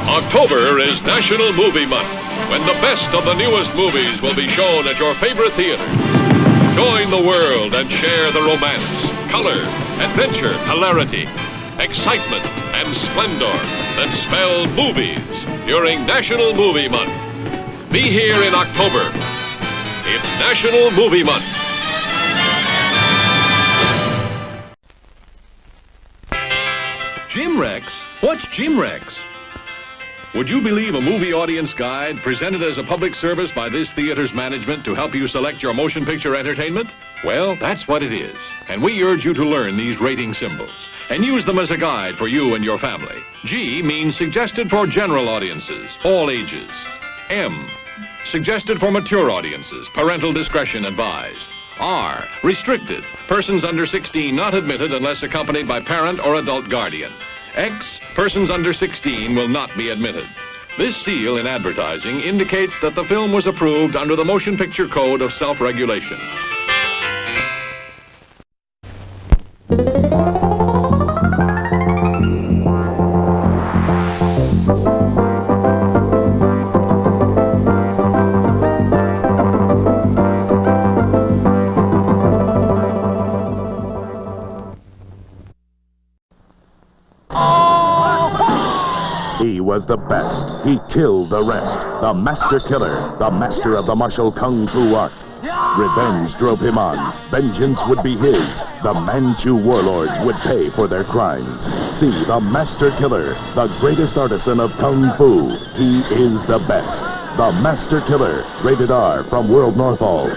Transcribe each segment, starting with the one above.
October is National Movie Month, when the best of the newest movies will be shown at your favorite theaters. Join the world and share the romance, color, adventure, hilarity, excitement, and splendor that spell movies during National Movie Month. Be here in October. It's National Movie Month. Jim Rex? What's Jim Rex? Would you believe a movie audience guide presented as a public service by this theater's management to help you select your motion picture entertainment? Well, that's what it is. And we urge you to learn these rating symbols and use them as a guide for you and your family. G means suggested for general audiences, all ages. M, suggested for mature audiences, parental discretion advised. R, restricted, persons under 16 not admitted unless accompanied by parent or adult guardian. X, persons under 16 will not be admitted. This seal in advertising indicates that the film was approved under the Motion Picture Code of Self-Regulation. He was the best. He killed the rest. The master killer, the master of the martial kung fu art. Revenge drove him on. Vengeance would be his. The Manchu warlords would pay for their crimes. See the master killer, the greatest artisan of kung fu. He is the best. The Master Killer, rated R from World Northall.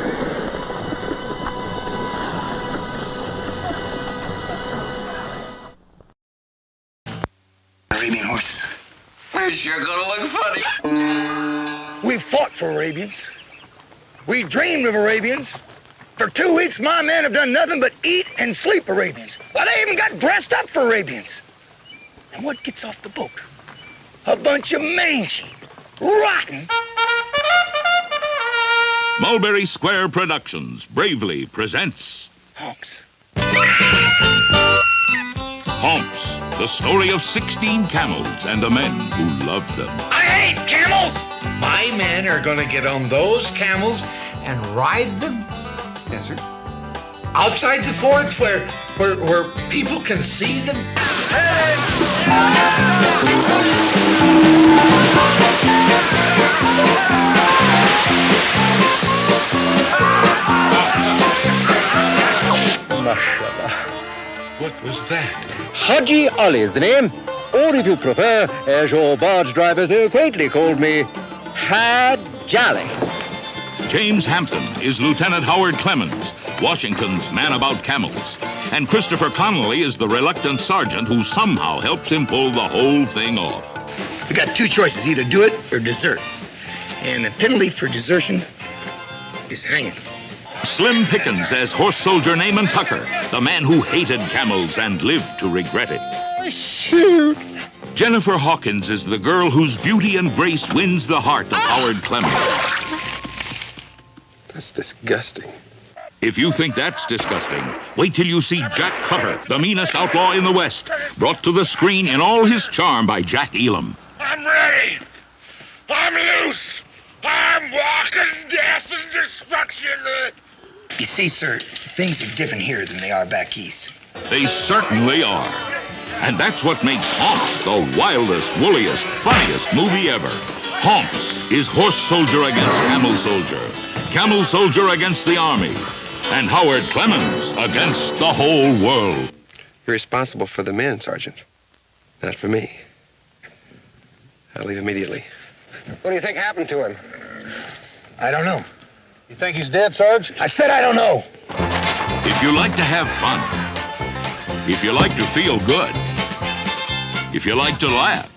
Arabian horses. They're sure gonna look funny. We fought for Arabians. We dreamed of Arabians. For 2 weeks, my men have done nothing but eat and sleep Arabians. Well, they even got dressed up for Arabians. And what gets off the boat? A bunch of mangy, rotten... Mulberry Square Productions bravely presents... Honks. Honks, the story of 16 camels and the men who loved them. I hate camels! My men are gonna get on those camels and ride them. Yes, sir. Outside the fort where people can see them. Mashallah. What was that? Haji Ali is the name, or if you prefer, as your barge driver so quaintly called me, Hajali. James Hampton is Lieutenant Howard Clemens, Washington's man about camels. And Christopher Connolly is the reluctant sergeant who somehow helps him pull the whole thing off. We got two choices, either do it or desert. And the penalty for desertion is hanging. Slim Pickens as horse soldier Naaman Tucker, the man who hated camels and lived to regret it. Shoot! Jennifer Hawkins is the girl whose beauty and grace wins the heart of Howard Clemens. That's disgusting. If you think that's disgusting, wait till you see Jack Cutter, the meanest outlaw in the West, brought to the screen in all his charm by Jack Elam. I'm ready. I'm loose. I'm walking death and destruction. You see, sir, things are different here than they are back east. They certainly are. And that's what makes Honks the wildest, woolliest, funniest movie ever. Honks is horse soldier against camel soldier against the army, and Howard Clemens against the whole world. You're responsible for the men, Sergeant. Not for me. I'll leave immediately. What do you think happened to him? I don't know. You think he's dead, Sarge? I said I don't know. If you like to have fun, if you like to feel good, if you like to laugh,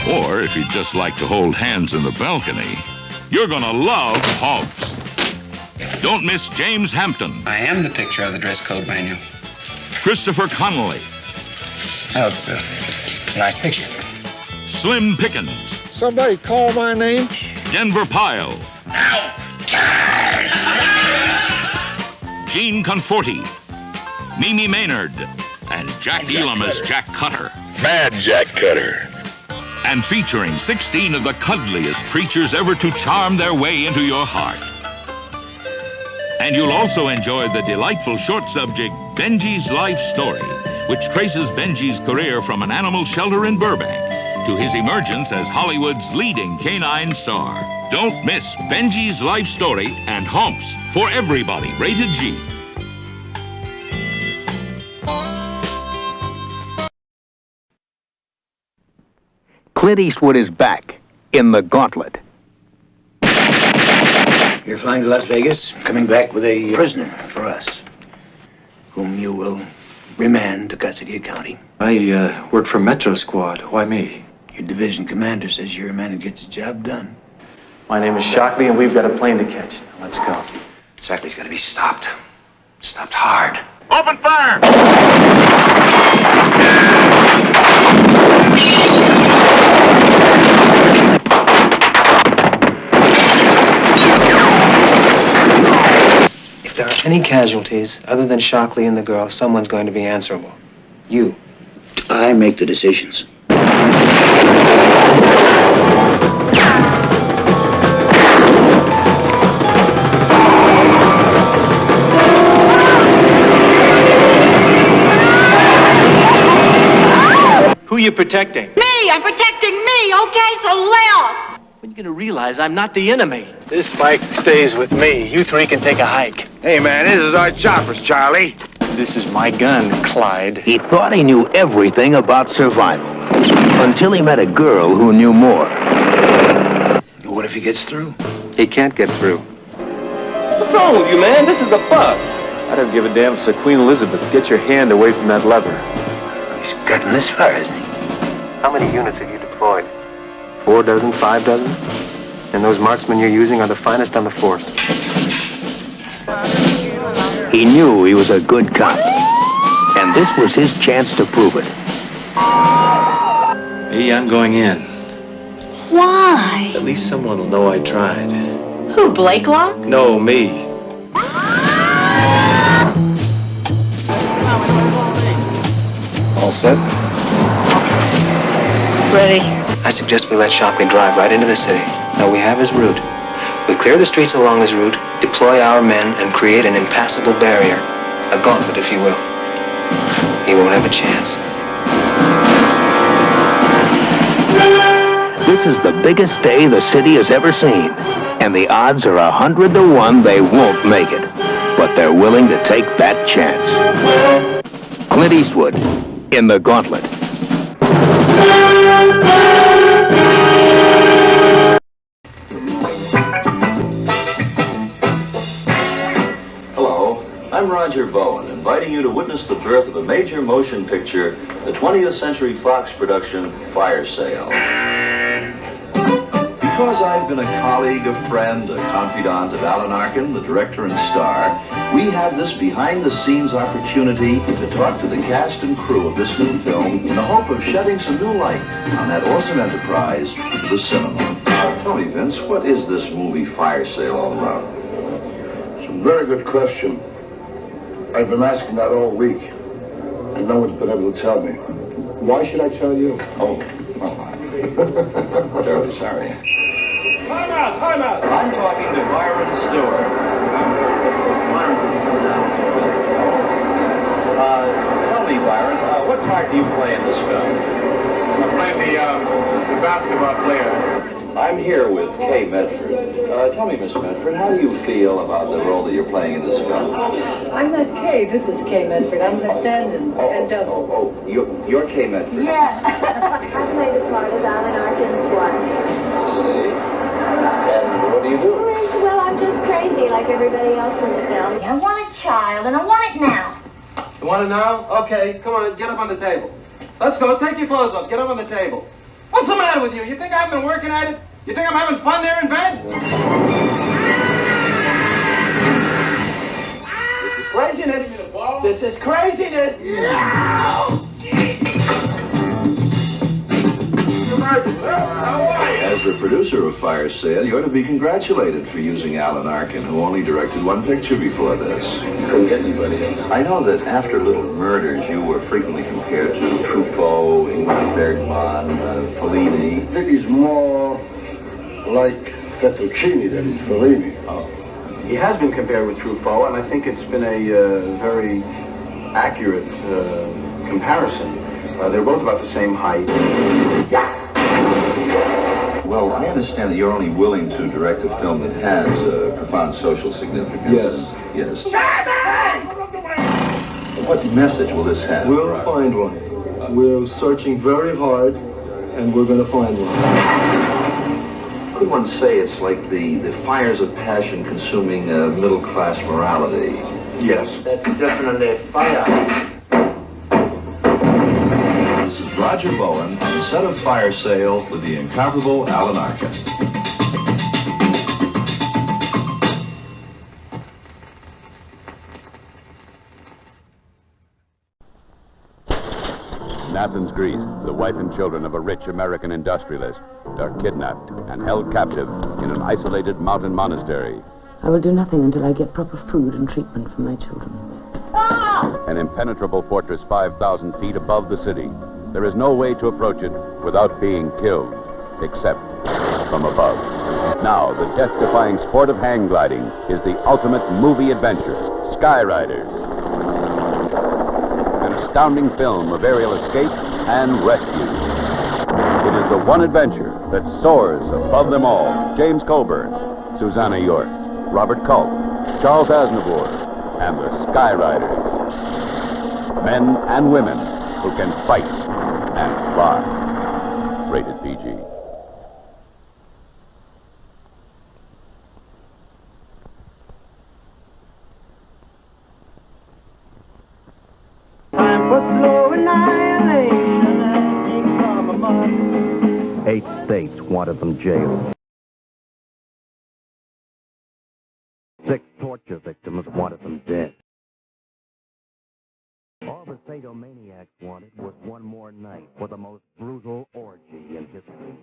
or if you just like to hold hands in the balcony, you're gonna love Honks. Don't miss James Hampton. I am the picture of the dress code manual. Christopher Connolly. Oh, it's a nice picture. Slim Pickens. Somebody call my name? Denver Pyle. Ow! Gene Conforti. Mimi Maynard. And Jack Elam as Jack Cutter. Mad Jack Cutter. and featuring 16 of the cuddliest creatures ever to charm their way into your heart. And you'll also enjoy the delightful short subject, Benji's Life Story, which traces Benji's career from an animal shelter in Burbank to his emergence as Hollywood's leading canine star. Don't miss Benji's Life Story and Honks for everybody, rated G. Clint Eastwood is back in the Gauntlet. You're flying to Las Vegas, coming back with a prisoner for us, whom you will remand to custody of county. I work for Metro Squad. Why me? Your division commander says you're a man who gets the job done. My name is Shockley, and we've got a plane to catch. Now, let's go. Shockley's got to be stopped. Stopped hard. Open fire! If there are any casualties other than Shockley and the girl, someone's going to be answerable. You. I make the decisions. Who are you protecting? Me! I'm protecting me, okay? So lay off! When are you going to realize I'm not the enemy? This bike stays with me. You three can take a hike. Hey, man, this is our choppers, Charlie. This is my gun, Clyde. He thought he knew everything about survival until he met a girl who knew more. What if he gets through? He can't get through. What's wrong with you, man? This is the bus. I don't give a damn if it's a Queen Elizabeth. Get your hand away from that lever. He's gotten this far, hasn't he? How many units have you deployed? 4 dozen, 5 dozen? And those marksmen you're using are the finest on the force. He knew he was a good cop, and this was his chance to prove it. Me, I'm going in. Why? At least someone will know I tried. Who, Blakelock? No, me. All set? Ready. I suggest we let Shockley drive right into the city. Now we have his route. We clear the streets along his route, deploy our men, and create an impassable barrier. A gauntlet, if you will. He won't have a chance. This is the biggest day the city has ever seen, and the odds are 100 to 1 they won't make it. But they're willing to take that chance. Clint Eastwood in the Gauntlet. Hello, I'm Roger Bowen, inviting you to witness the birth of a major motion picture, the 20th Century Fox production, Fire Sale. Because I've been a colleague, a friend, a confidant of Alan Arkin, the director and star, we have this behind-the-scenes opportunity to talk to the cast and crew of this new film in the hope of shedding some new light on that awesome enterprise, the cinema. Tell me, Vince, what is this movie Fire Sale all about? It's a very good question. I've been asking that all week, and no one's been able to tell me. Why should I tell you? Oh, well, I'm terribly sorry. Time out, time out! I'm talking to Byron Stewart. Tell me, Byron, what part do you play in this film? I play the basketball player. I'm here with Kay Medford. Tell me, Miss Medford, how do you feel about the role that you're playing in this film? I'm not Kay. This is Kay Medford. I'm the stand-in. You're Kay Medford. Yeah. I play the part of Alan Arkin's wife. See? And what do you do? Well, I'm just crazy like everybody else in the film. I want a child, and I want it now. You want it now? Okay, come on, get up on the table. Let's go, take your clothes off, get up on the table. What's the matter with you? You think I haven't been working at it? You think I'm having fun there in bed? This is craziness. This is craziness. As as the producer of Fire Sale, you're to be congratulated for using Alan Arkin, who only directed one picture before this. Couldn't get anybody else. I know that after Little Murders, you were frequently compared to Truffaut, Ingmar Bergman, Fellini. I think he's more like Fettuccine than Fellini. Oh. He has been compared with Truffaut, and I think it's been a very accurate comparison. They're both about the same height. Well, I understand that you're only willing to direct a film that has profound social significance. Yes. What message will this have? We'll find one. We're searching very hard, and we're going to find one. Could one say it's like the fires of passion consuming middle-class morality? Yes. That's definitely fire. This is Roger Bowen on the set of Fire Sale with the incomparable Alan Arkin. In Athens, Greece, the wife and children of a rich American industrialist are kidnapped and held captive in an isolated mountain monastery. I will do nothing until I get proper food and treatment for my children. An impenetrable fortress 5,000 feet above the city. There is no way to approach it without being killed, except from above. Now, the death-defying sport of hang gliding is the ultimate movie adventure, Skyriders. An astounding film of aerial escape and rescue. It is the one adventure that soars above them all. James Coburn, Susanna York, Robert Culp, Charles Aznavour, and the Skyriders. Men and women who can fight and fly. Rated PG. Time for slow annihilation and from among. 8 states wanted them jailed. 6 torture victims wanted them dead. All the sadomaniacs wanted was one more night for the most brutal orgy in history.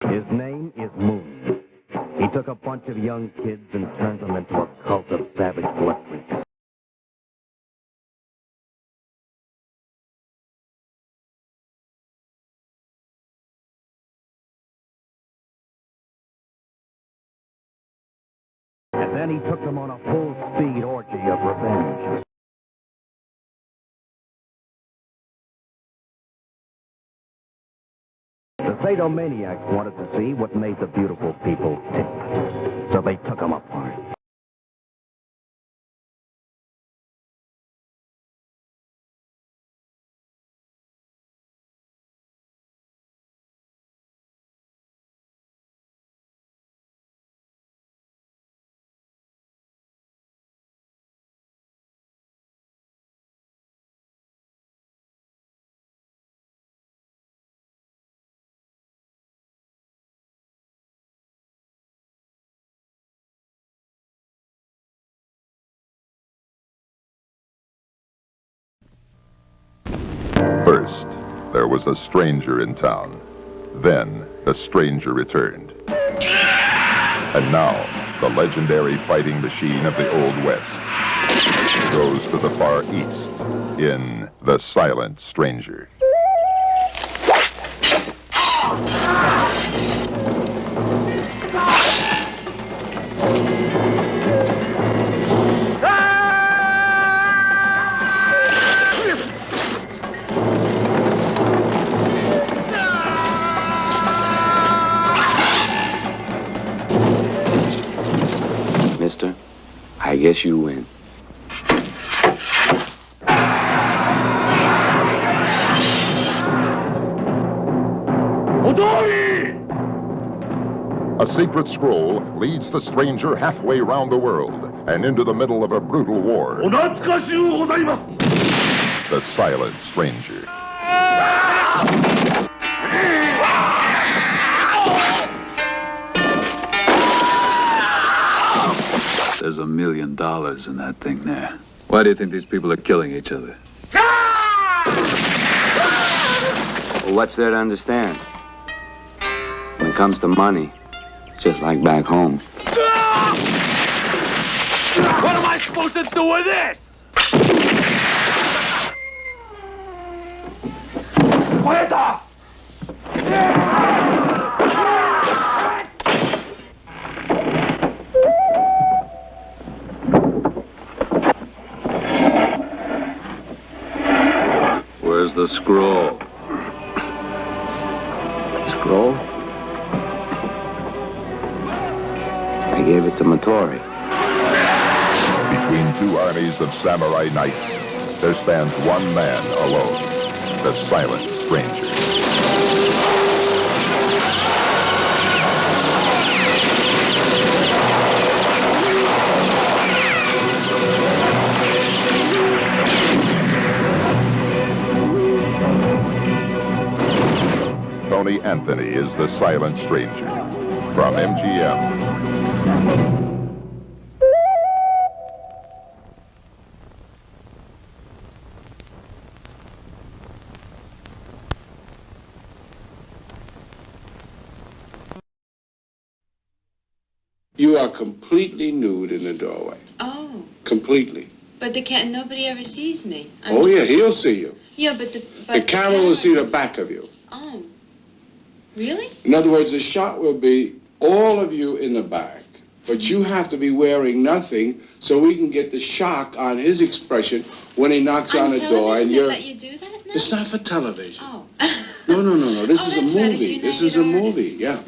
His name is Moon. He took a bunch of young kids and turned them into a cult of savage blood freaks. And then he took them on a full-speed orgy of revenge. The sadomaniacs wanted to see what made the beautiful people tick, so they took them apart. First, there was a stranger in town. Then, the stranger returned. And now, the legendary fighting machine of the Old West goes to the far east in The Silent Stranger. Mister, I guess you win. A secret scroll leads the stranger halfway round the world and into the middle of a brutal war. The Silent Stranger. there's $1 million in that thing there. Why do you think these people are killing each other? Well, what's there to understand? When it comes to money, it's just like back home. What am I supposed to do with this? ¡Muerta! Where's the scroll? Scroll? I gave it to Matori. Between two armies of samurai knights, there stands one man alone, the silent stranger. Tony Anthony is the silent stranger. From MGM. You are completely nude in the doorway. Oh. Completely. But nobody ever sees me. Oh, yeah, he'll see you. Yeah, but the camera will see the back of you. Oh. Really? In other words, the shot will be all of you in the back, but you have to be wearing nothing so we can get the shock on his expression when he knocks on the door and you're... Let you do that now? It's not for television. Oh. No. This is a movie. This is a movie, yeah.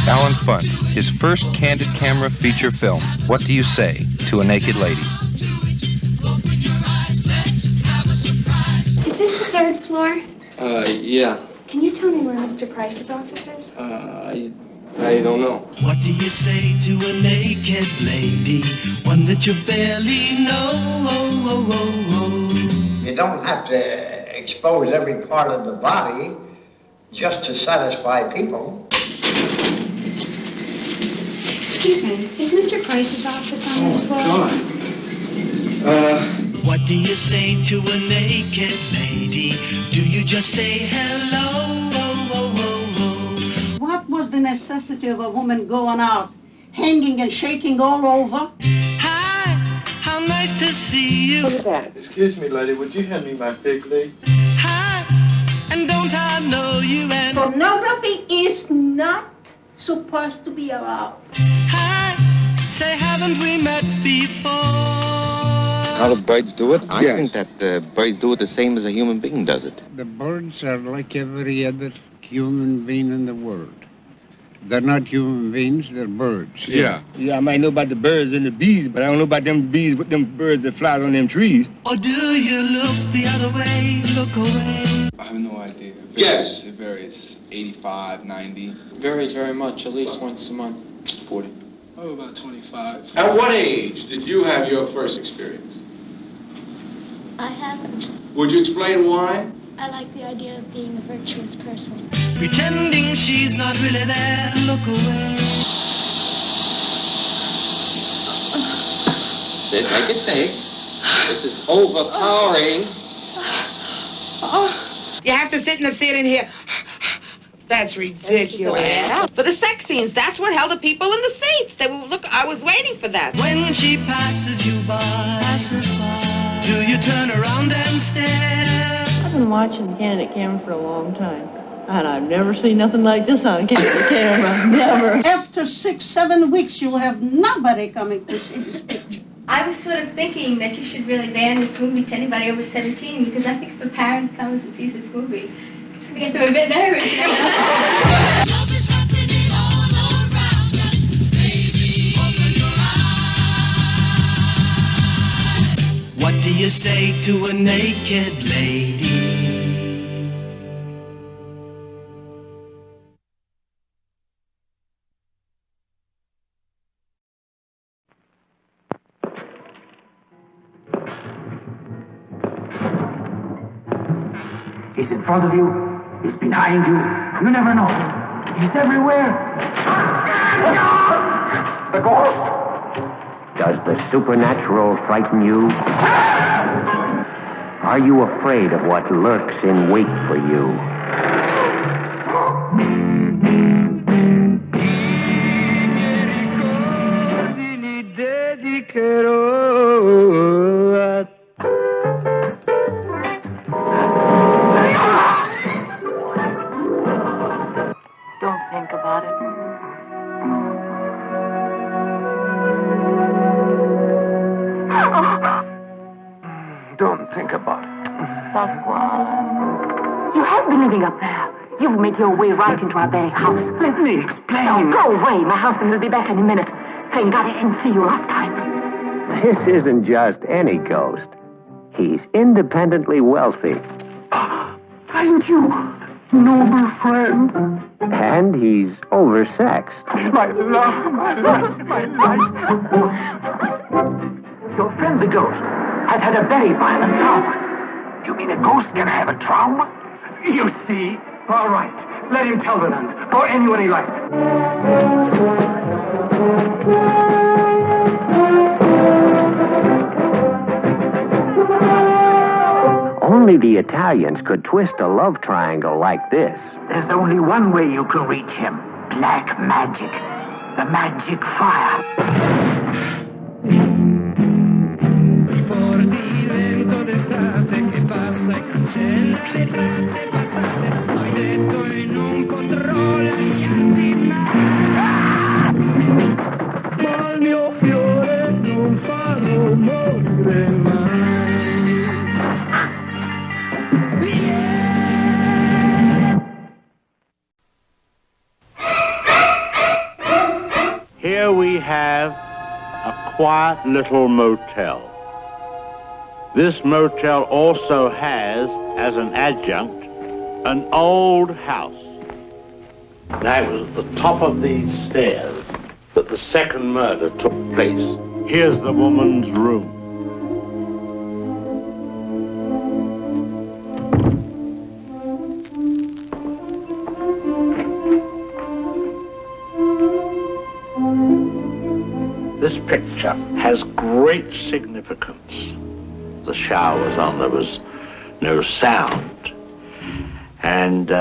Alan Funt, his first candid camera feature film. What do you say to a naked lady? Is this the third floor? Yeah. Can you tell me where Mr. Price's office is? I don't know. What do you say to a naked lady? One that you barely know. You don't have to expose every part of the body just to satisfy people. Excuse me, is Mr. Price's office on this floor? What do you say to a naked lady? Do you just say hello? What was the necessity of a woman going out, hanging and shaking all over? Hi, how nice to see you. Look at that. Excuse me, lady, would you hand me my fig leaf? Hi, and don't I know you and... Pornography is not supposed to be allowed. Hi, say haven't we met before? How do birds do it? I Yes. think that birds do it the same as a human being does it. The birds are like every other human being in the world. They're not human beings, they're birds. Yeah, I might know about the birds and the bees, but I don't know about them bees with them birds that fly on them trees. Or do you look the other way, look away? I have no idea. Yes. It varies. 85, 90. Varies very much, at least once a month. 40. Oh, about 25. At what age did you have your first experience? I haven't. Would you explain why? I like the idea of being a virtuous person. Pretending she's not really there, look away. Make it big. This is overpowering. You have to sit in the theater in here. That's ridiculous. For the sex scenes, that's what held the people in the seats. They were, look, I was waiting for that. When she passes you by, do you turn around and stare? I've been watching Candid camera for a long time, and I've never seen nothing like this on Candid camera. Never. After 6-7 weeks, you'll have nobody coming to see this picture. I was sort of thinking that you should really ban this movie to anybody over 17, because I think if a parent comes and sees this movie, it's going to get them a bit nervous. Love is happening all around us. Baby, open your eyes. What do you say to a naked lady? He's in front of you. He's behind you. You never know. He's everywhere. The ghost? Does the supernatural frighten you? Are you afraid of what lurks in wait for you? Don't think about it. Don't think about it. Pasquale. You have been living up there. You've made your way right into our very house. Let me explain. Now, go away. My husband will be back any minute. Thank God I didn't see you last time. This isn't just any ghost. He's independently wealthy. Thank you, noble friend. And he's oversexed. My love, my life, my life. Your friend the ghost has had a very violent trauma. You mean a ghost can have a trauma? You see? All right. Let him tell the nuns, or anyone he likes. Only the Italians could twist a love triangle like this. There's only one way you can reach him. Black magic. The magic fire. Here we have a quiet little motel. This motel also has, as an adjunct, an old house. That was the top of these stairs that the second murder took place. Here's the woman's room. This picture has great significance. The shower was on, there was no sound. And,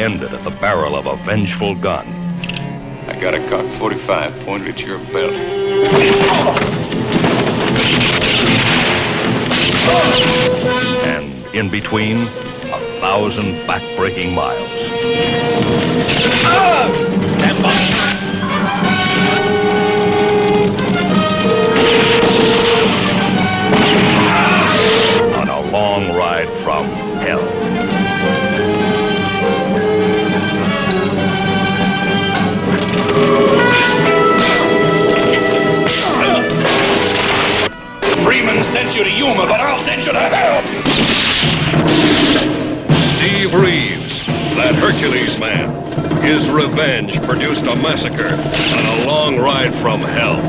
ended at the barrel of a vengeful gun. I got a cocked .45 pointed at your belt. And in between, 1,000 back-breaking miles. Stand by. On a long ride from hell. Freeman sent you to Yuma, but I'll send you to hell! Steve Reeves, that Hercules man. His revenge produced a massacre on a long ride from hell.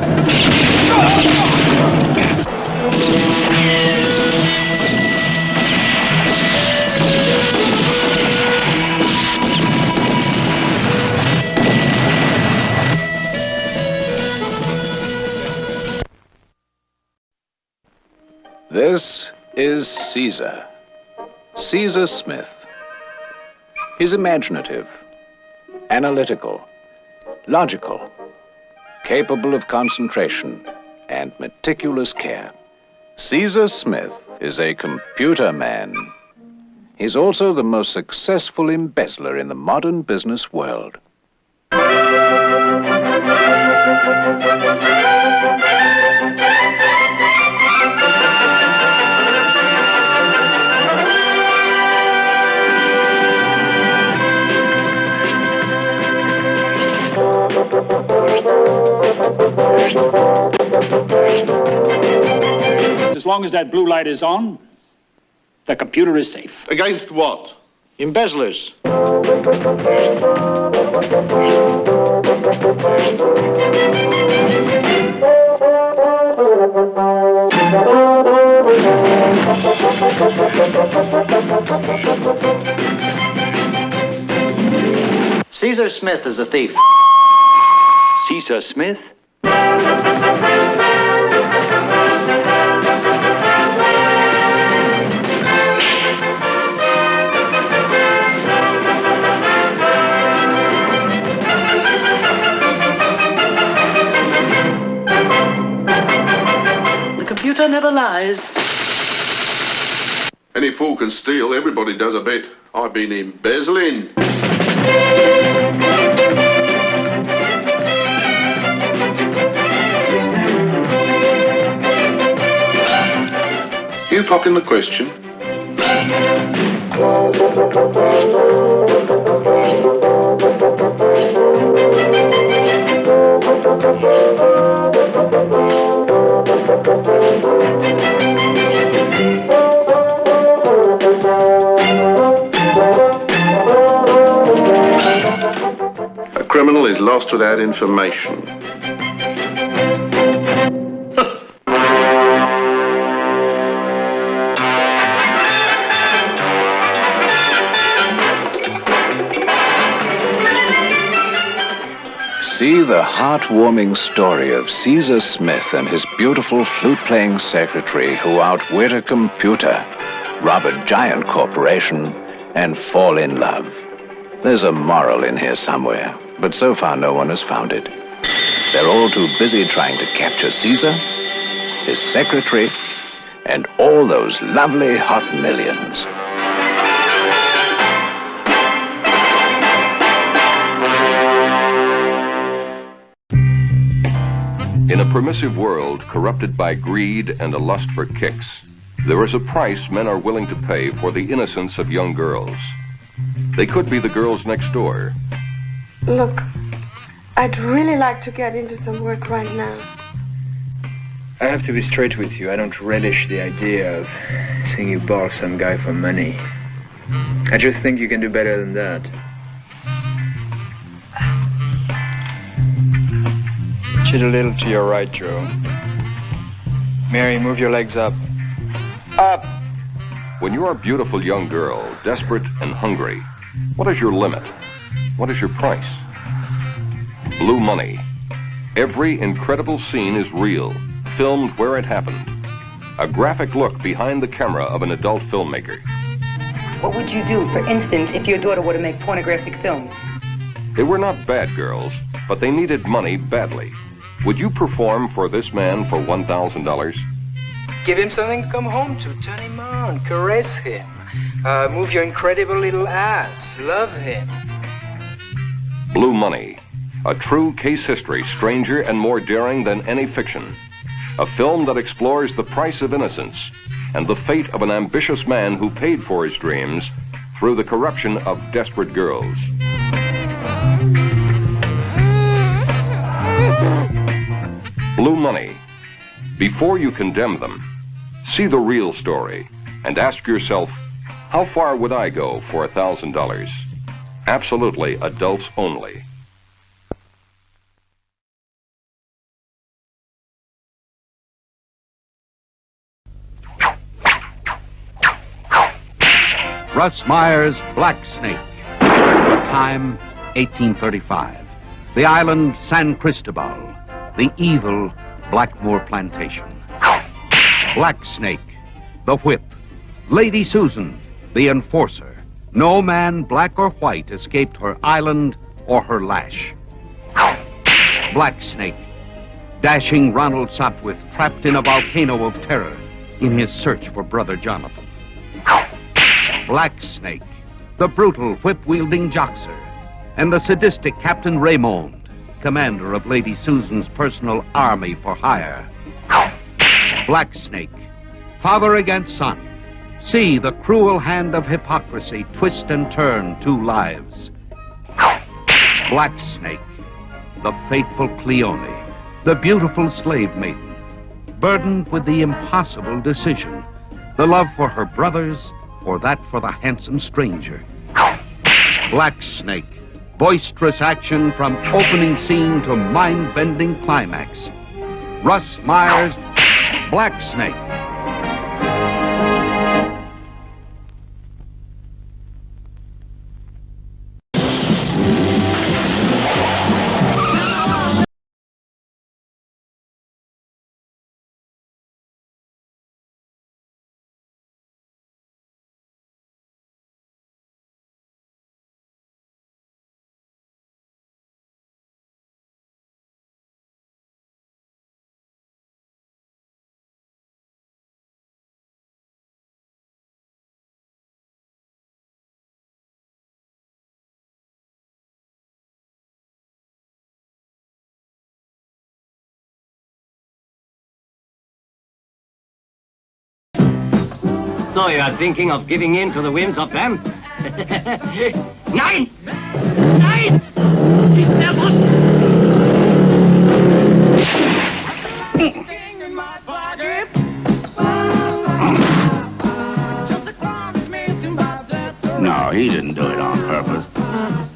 This is Caesar. Caesar Smith. He's imaginative, analytical, logical, capable of concentration and meticulous care. Caesar Smith is a computer man. He's also the most successful embezzler in the modern business world. As long as that blue light is on, the computer is safe. Against what? Embezzlers. Caesar Smith is a thief. Caesar Smith? The computer never lies. Any fool can steal. Everybody does a bit. I've been embezzling. You pop in the question. A criminal is lost without information. See the heartwarming story of Caesar Smith and his beautiful flute-playing secretary who outwit a computer, rob a giant corporation, and fall in love. There's a moral in here somewhere, but so far no one has found it. They're all too busy trying to capture Caesar, his secretary, and all those lovely hot millions. In a permissive world corrupted by greed and a lust for kicks, there is a price men are willing to pay for the innocence of young girls. They could be the girls next door. Look, I'd really like to get into some work right now. I have to be straight with you. I don't relish the idea of seeing you ball some guy for money. I just think you can do better than that. Chit a little to your right, Joe. Mary, move your legs up. Up! When you're a beautiful young girl, desperate and hungry, what is your limit? What is your price? Blue money. Every incredible scene is real, filmed where it happened. A graphic look behind the camera of an adult filmmaker. What would you do, for instance, if your daughter were to make pornographic films? They were not bad girls. but they needed money badly. Would you perform for this man for $1,000? Give him something to come home to. Turn him on. Caress him. Move your incredible little ass. Love him. Blue Money. A true case history, stranger and more daring than any fiction. A film that explores the price of innocence and the fate of an ambitious man who paid for his dreams through the corruption of desperate girls. Blue Money. Before you condemn them, see the real story and ask yourself, how far would I go for $1,000? Absolutely adults only. Russ Meyer's Black Snake. Time, 1835. The island, San Cristobal. The evil Blackmore Plantation. Black Snake, the whip. Lady Susan, the enforcer. No man, black or white, escaped her island or her lash. Black Snake, dashing Ronald Sopwith, trapped in a volcano of terror in his search for brother Jonathan. Black Snake, the brutal whip-wielding joxer, and the sadistic Captain Raymond, commander of Lady Susan's personal army for hire. Black Snake, father against son. See the cruel hand of hypocrisy twist and turn two lives. Black Snake, the faithful Cleone, the beautiful slave maiden, burdened with the impossible decision, the love for her brothers or that for the handsome stranger. Black Snake, boisterous action from opening scene to mind-bending climax. Russ Meyer's Black Snake. So you are thinking of giving in to the whims of them? Nein! Nein! Ist der Hund! No, he didn't do it on purpose.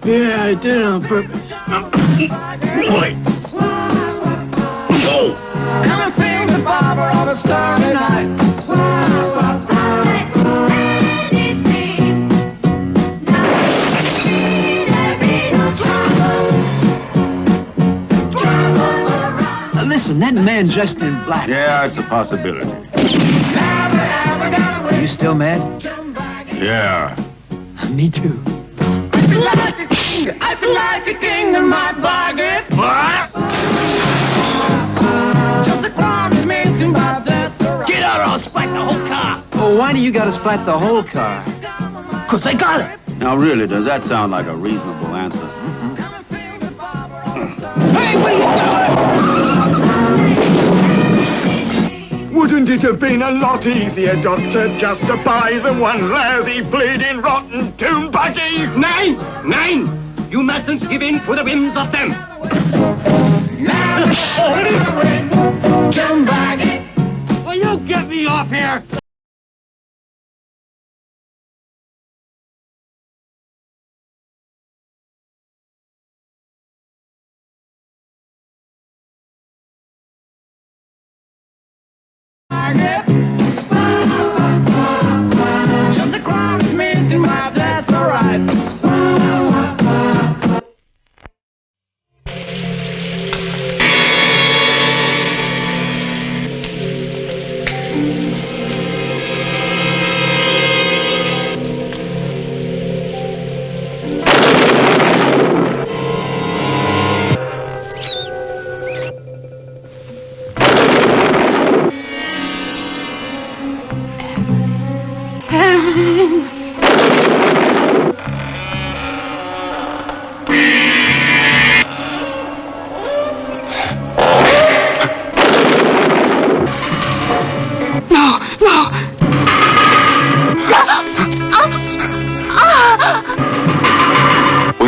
Yeah, I did it on purpose. Wait! Go! Come and feel the barber on a starry night. Listen, that man dressed in black. Yeah, it's a possibility. Are you still mad? Yeah. Me too. I feel like a king. I feel like a king in my bargain. What? Just a crime is missing, but that's alright. Get out or I'll splat the whole car. Oh, why do you gotta splat the whole car? 'Cause I got it. Now, really, does that sound like a reasonable answer? Hey, what are you doing? Wouldn't it have been a lot easier, Doctor, just to buy the one lousy, bleeding, rotten tomb buggy? Nein! Nein! You mustn't give in to the whims of them! Tomb buggy! Will you get me off here? Just a crime is missing, but that's alright.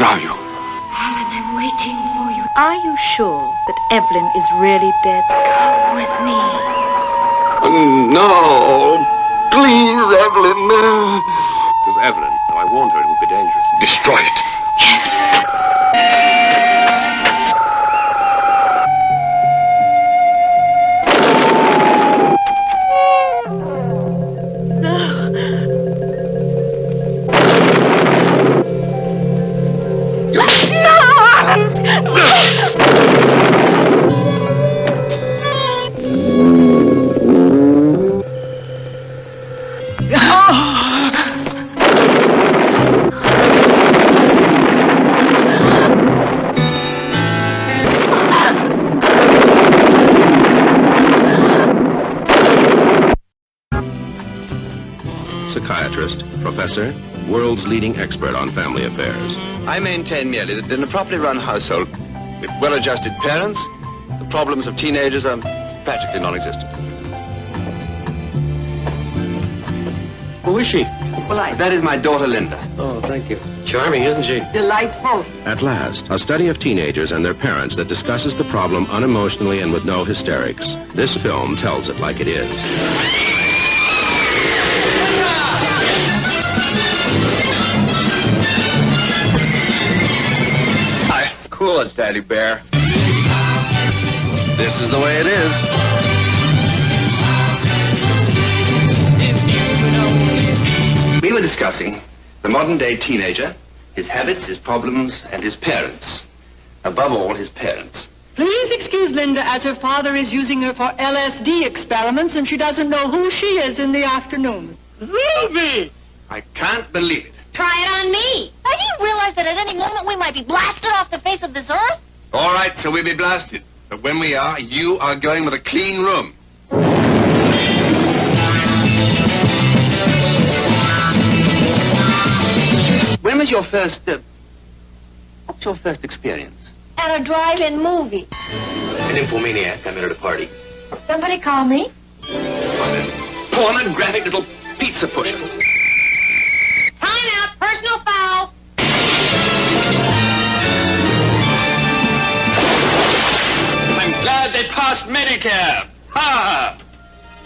Where are you? Alan, I'm waiting for you. Are you sure that Evelyn is really dead? Come with me. No. Please, Evelyn. It was Evelyn. No, I warned her it would be dangerous. Destroy it. Psychiatrist, professor, world's leading expert on family affairs. I maintain merely that in a properly run household, with well-adjusted parents, the problems of teenagers are practically non-existent. Who is she? Well, that is my daughter, Linda. Oh, thank you. Charming, isn't she? Delightful. At last, a study of teenagers and their parents that discusses the problem unemotionally and with no hysterics. This film tells it like it is. Cool it, Daddy Bear. This is the way it is. We were discussing the modern-day teenager, his habits, his problems, and his parents. Above all, his parents. Please excuse Linda, as her father is using her for LSD experiments, and she doesn't know who she is in the afternoon. Ruby! I can't believe it. Try it on me. Now, do you realize that at any moment we might be blasted off the face of this earth? All right, so we'll be blasted. But when we are, you are going with a clean room. When was your first, what's your first experience? At a drive-in movie. An infomaniac. I met at a party. Somebody call me. Pornographic little pizza pusher. Time out. Personal foul. I'm glad they passed Medicare. Ha!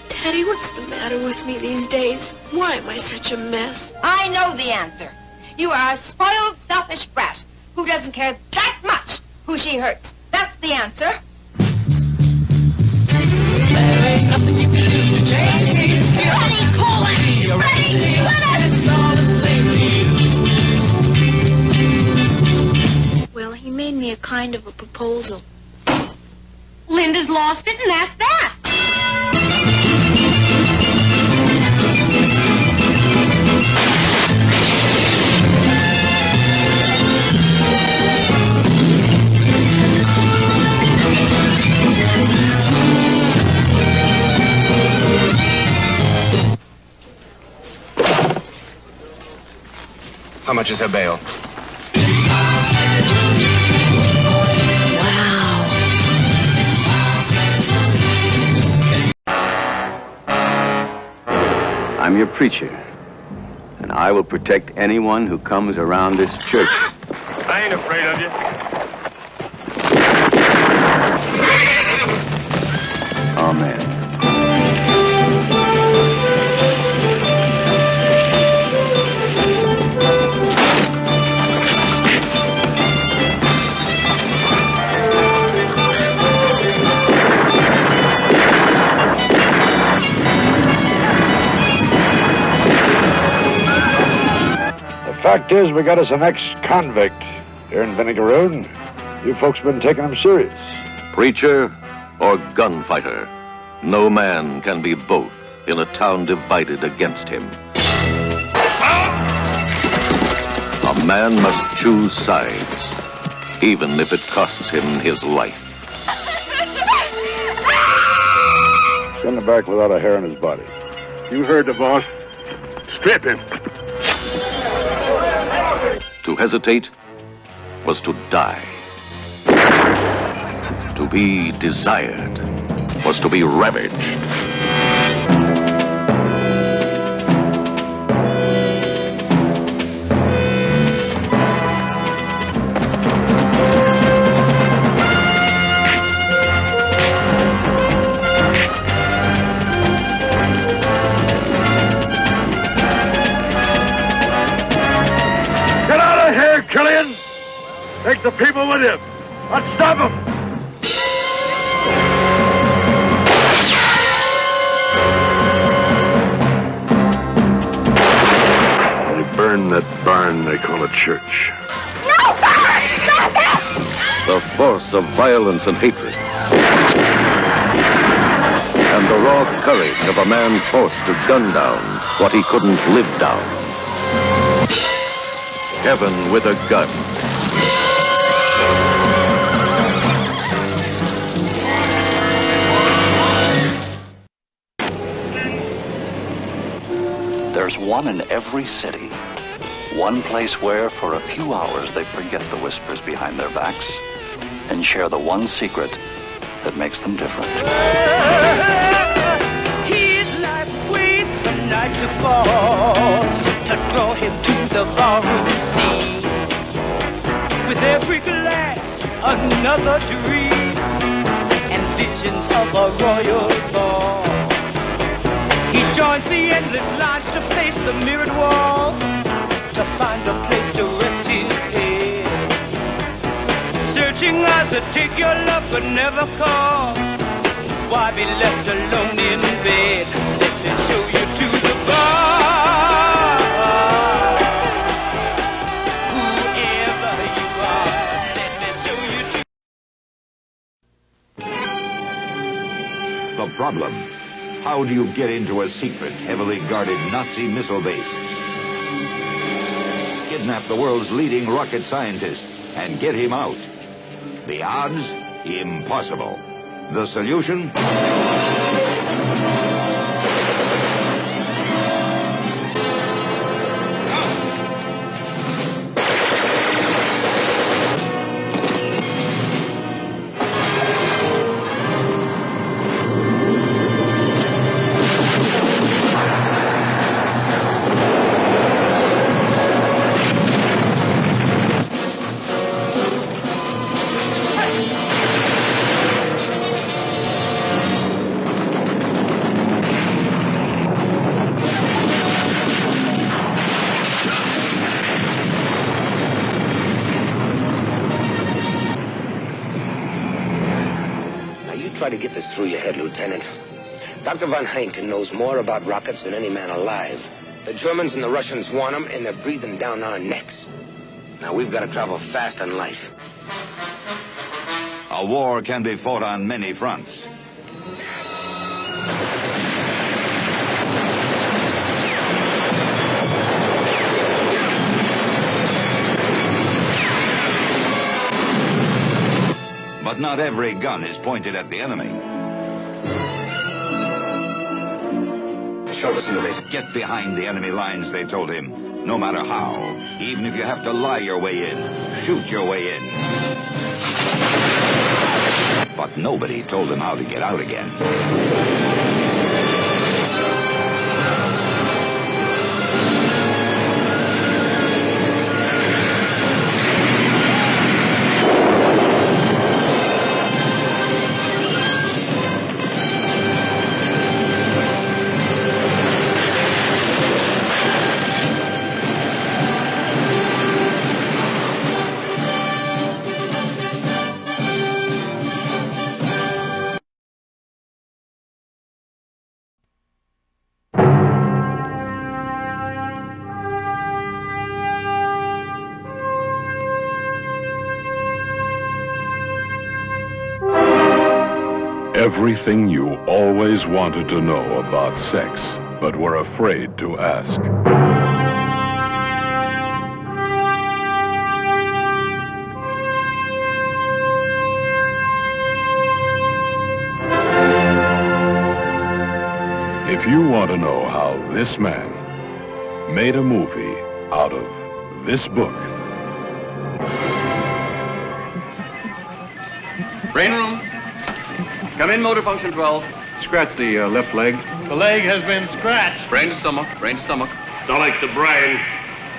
Daddy, what's the matter with me these days? Why am I such a mess? I know the answer. You are a spoiled, selfish brat who doesn't care that much who she hurts. That's the answer. There ain't nothing you can do to change me. Ready, cool it. Ready, It's all the same to you. Well, he made me a kind of a proposal. Linda's lost it, and that's that. How much is her bail? I'm your preacher, and I will protect anyone who comes around this church. I ain't afraid of you. Amen. Fact is, we got us an ex-convict here in Vinegaroon. You folks been taking him serious. Preacher or gunfighter, no man can be both in a town divided against him. A man must choose sides, even if it costs him his life. Send him back without a hair on his body. You heard the boss. Strip him. To hesitate was to die. To be desired was to be ravaged. Take the people with you. Let's stop them. They burn that barn they call a church. No, Bert! Stop it! The force of violence and hatred. And the raw courage of a man forced to gun down what he couldn't live down. Heaven with a gun. There's one in every city. One place where, for a few hours, they forget the whispers behind their backs and share the one secret that makes them different. His life waits the night to fall to draw him to the ballroom scene. With every glass, another dream and visions of a royal ball. He joins the endless lines to face the mirrored walls, to find a place to rest his head. Searching eyes that take your love but never call. Why be left alone in bed? Let me show you to the bar. Whoever you are, let me show you to... The problem. How do you get into a secret, heavily guarded Nazi missile base? Kidnap the world's leading rocket scientist and get him out. The odds? Impossible. The solution? Try to get this through your head, Lieutenant. Dr. von Heineken knows more about rockets than any man alive. The Germans and the Russians want them, and they're breathing down our necks. Now, we've got to travel fast in life. A war can be fought on many fronts. But not every gun is pointed at the enemy. Show us in the base. Get behind the enemy lines, they told him. No matter how. Even if you have to lie your way in. Shoot your way in. But nobody told him how to get out again. Everything you always wanted to know about sex, but were afraid to ask. If you want to know how this man made a movie out of this book. Brain room. Come in, motor function 12. Scratch the left leg. The leg has been scratched. Brain to stomach, brain to stomach. Stomach to brain.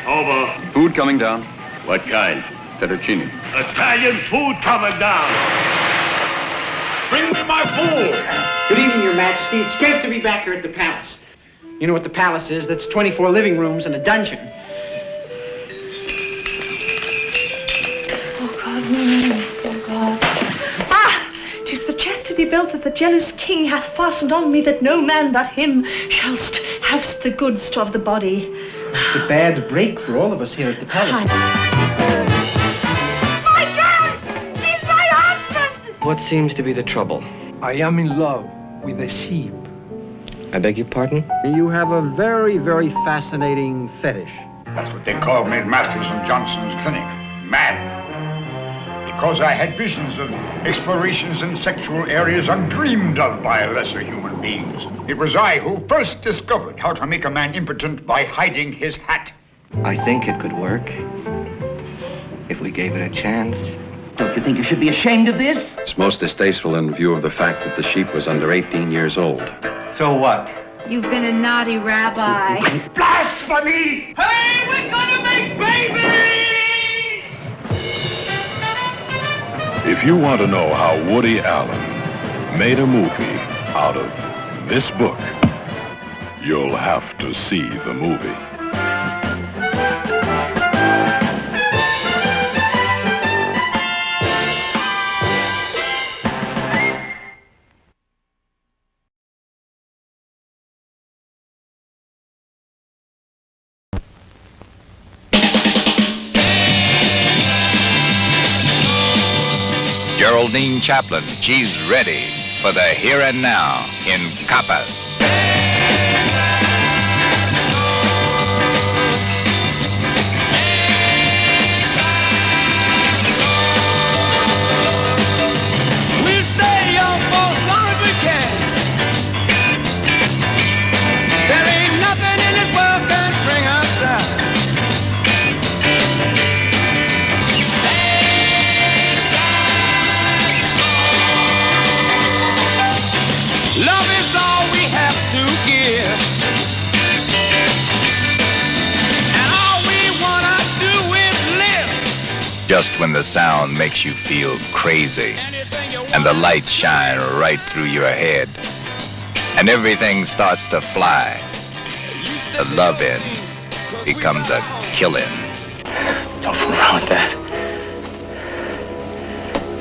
Over. Food coming down. What kind? Fettuccine. Italian food coming down. Bring me my food. Good evening, Your Majesty. It's great to be back here at the palace. You know what the palace is? That's 24 living rooms and a dungeon. be built that the jealous king hath fastened on me, that no man but him shallst have the goods of the body. It's a bad break for all of us here at the palace. My girl! She's my husband! What seems to be the trouble? I am in love with a sheep. I beg your pardon? You have a very, very fascinating fetish. That's what they call me at Matthews and Johnson's clinic. Mad. Because I had visions of explorations in sexual areas undreamed of by lesser human beings. It was I who first discovered how to make a man impotent by hiding his hat. I think it could work. If we gave it a chance. Don't you think you should be ashamed of this? It's most distasteful in view of the fact that the sheep was under 18 years old. So what? You've been a naughty rabbi. Blasphemy! Hey, we're gonna make babies! If you want to know how Woody Allen made a movie out of this book, you'll have to see the movie. Geraldine Chaplin, she's ready for the here and now in Kappa. We'll stay on for as long as we can. There ain't nothing in this world can bring us down. Love is all we have to give, and all we wanna do is live. Just when the sound makes you feel crazy, and the lights shine right through your head, and everything starts to fly, the love-in becomes a kill-in. Don't fool around with that.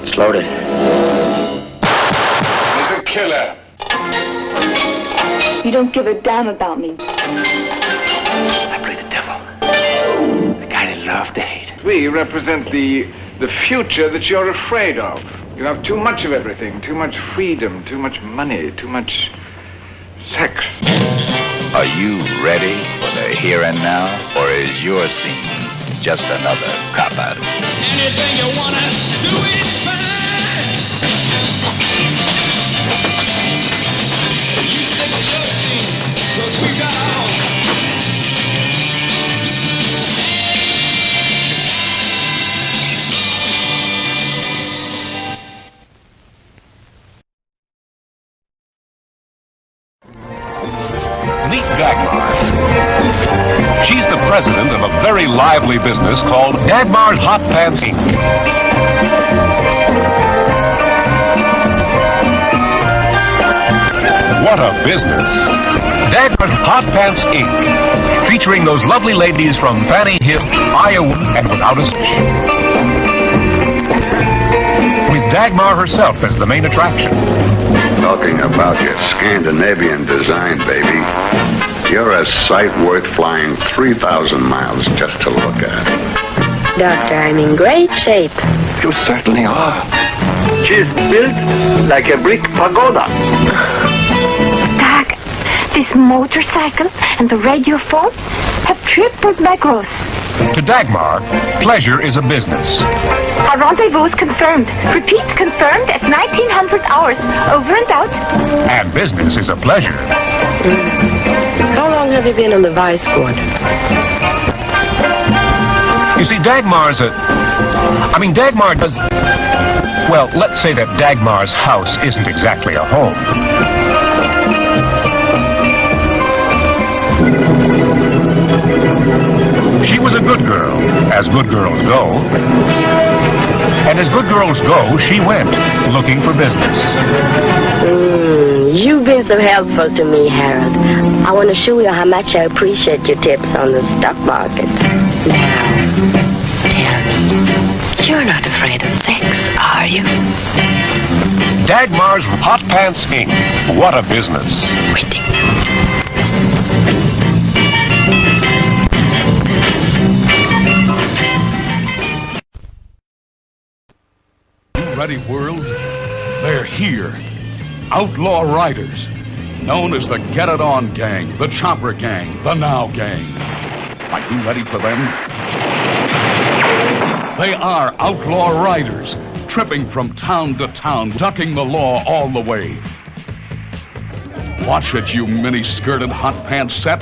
It's loaded. He's a killer. You don't give a damn about me. I play the devil. The guy that loved to hate. We represent the future that you're afraid of. You have too much of everything, too much freedom, too much money, too much sex. Are you ready for the here and now, or is your scene just another cop-out? Anything you wanna do is fine. You stick to your scene, 'cause we got all. Meet Dagmar. She's the president of a very lively business called Dagmar's Hot Pants Inc. What a business! Dagmar's Hot Pants Inc. Featuring those lovely ladies from Fanny Hill, Iowa, and without a stitch. With Dagmar herself as the main attraction. Talking about your Scandinavian design, baby. You're a sight worth flying 3,000 miles just to look at. Doctor, I'm in great shape. You certainly are. She's built like a brick pagoda. Dag, this motorcycle and the radio phone have tripled my growth. To Dagmar, pleasure is a business. Our rendezvous is confirmed. Repeat, confirmed at 1900 hours. Over and out. And business is a pleasure. How long have you been on the vice squad? You see, Dagmar does... Well, let's say that Dagmar's house isn't exactly a home. She was a good girl, as good girls go. And as good girls go, she went, looking for business. You've been so helpful to me, Harold. I want to show you how much I appreciate your tips on the stock market. Now, tell me, you're not afraid of sex, are you? Dagmar's Hot Pants Inc. What a business. Ready, world? They're here. Outlaw riders, known as the Get It On Gang, the Chopper Gang, the Now Gang. Are you ready for them? They are outlaw riders, tripping from town to town, ducking the law all the way. Watch it, you mini-skirted hot pants set.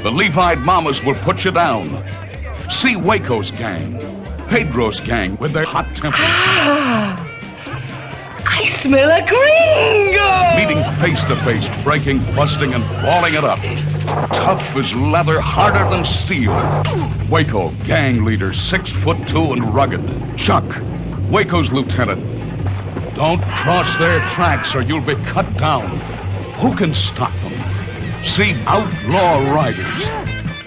The Levi'd mamas will put you down. See Waco's gang, Pedro's gang with their hot tempers. I smell a gringo! Meeting face to face, breaking, busting, and balling it up. Tough as leather, harder than steel. Waco, gang leader, 6'2" and rugged. Chuck, Waco's lieutenant. Don't cross their tracks or you'll be cut down. Who can stop them? See Outlaw Riders.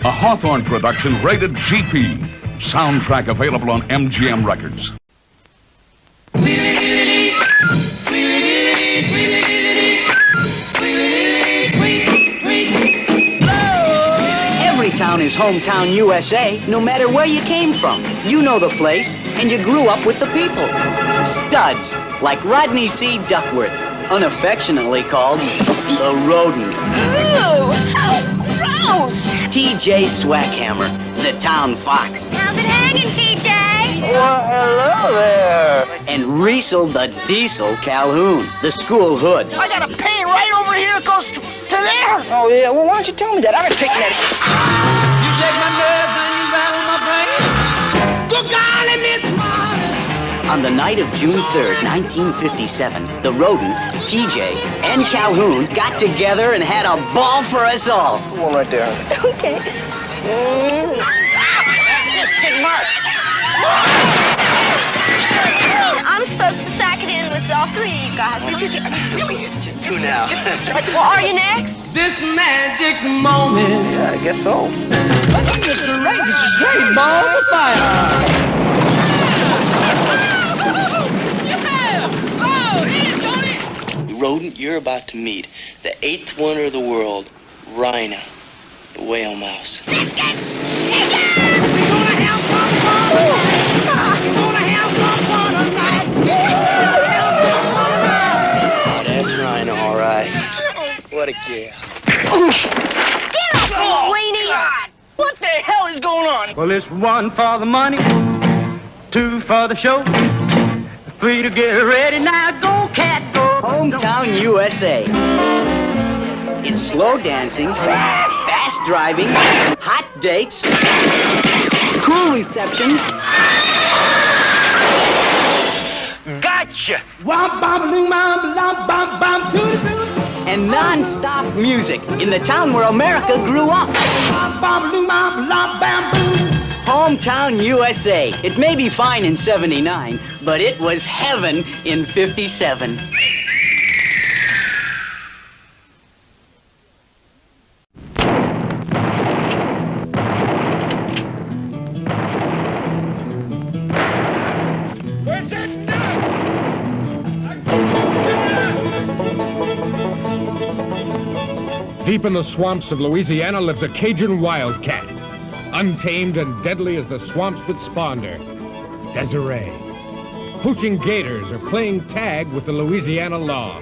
A Hawthorne production rated GP. Soundtrack available on MGM Records. Every town is hometown USA, no matter where you came from. You know the place, and you grew up with the people. Studs, like Rodney C. Duckworth, unaffectionately called the Rodent. Ooh, how gross! T.J. Swackhammer, the town fox. How's it hanging, T.J.? Well, hello there. And Riesel the Diesel Calhoun, the school hood. I got a pain right over here. It goes to there. Oh, yeah. Well, why don't you tell me that? I'm going to take that. You take my nerves and you rattle my brain. Good golly, Miss Mom. On the night of June 3rd, 1957, the Rodent, TJ, and Calhoun got together and had a ball for us all. Come on right there. Okay. This big mark. I'm supposed to sack it in with all three of you guys. Really? Just two now. Well, are you next? This magic moment. Yeah, I guess so. Mr. Rangus is great ball of fire. Oh, hey, Tony! Rodent, you're about to meet the 8th wonder of the world, Rhino, the whale mouse. Let's get we're gonna have some fun. We're gonna have some fun tonight. That's Rhino, all right. What a gal. Get up, weenie! What the hell is going on? Well, it's 1 for the money, 2 for the show, 3 to get ready. Now go, cat, go. Hometown USA. It's slow dancing, fast driving, hot dates, cool receptions. Gotcha! And non-stop music in the town where America grew up. Hometown USA. It may be fine in 79, but it was heaven in 57. Deep in the swamps of Louisiana lives a Cajun wildcat, untamed and deadly as the swamps that spawned her, Desiree. Poaching gators or playing tag with the Louisiana law.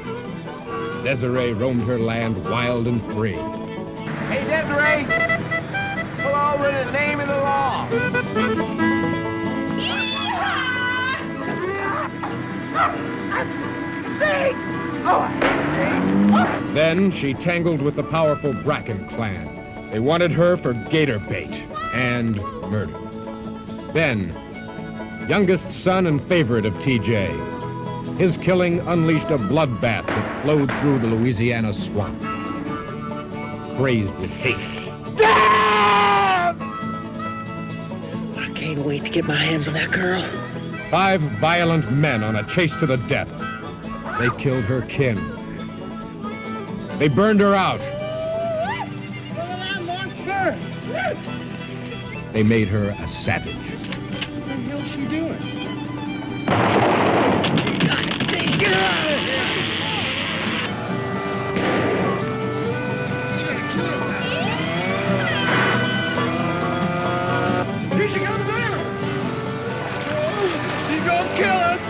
Desiree roamed her land wild and free. Hey, Desiree. Hello, in the name of the law. Thanks. Then she tangled with the powerful Bracken clan. They wanted her for gator bait and murder. Then, youngest son and favorite of TJ, his killing unleashed a bloodbath that flowed through the Louisiana swamp. Crazed with hate. Damn! I can't wait to get my hands on that girl. 5 violent men on a chase to the death. They killed her kin. They burned her out. They made her a savage. What the hell's she doing? Get her out of here! kill us!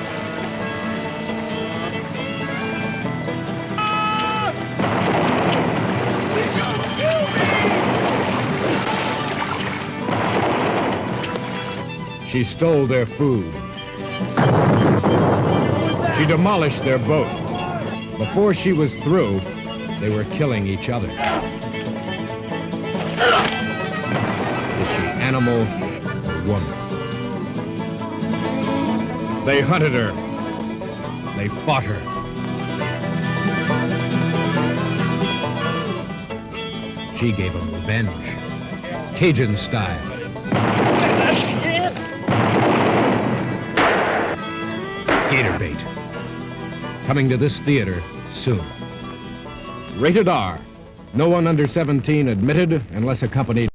She stole their food. She demolished their boat. Before she was through, they were killing each other. Is she animal or woman? They hunted her. They fought her. She gave them revenge, Cajun style. Gator bait. Coming to this theater soon. Rated R. No one under 17 admitted unless accompanied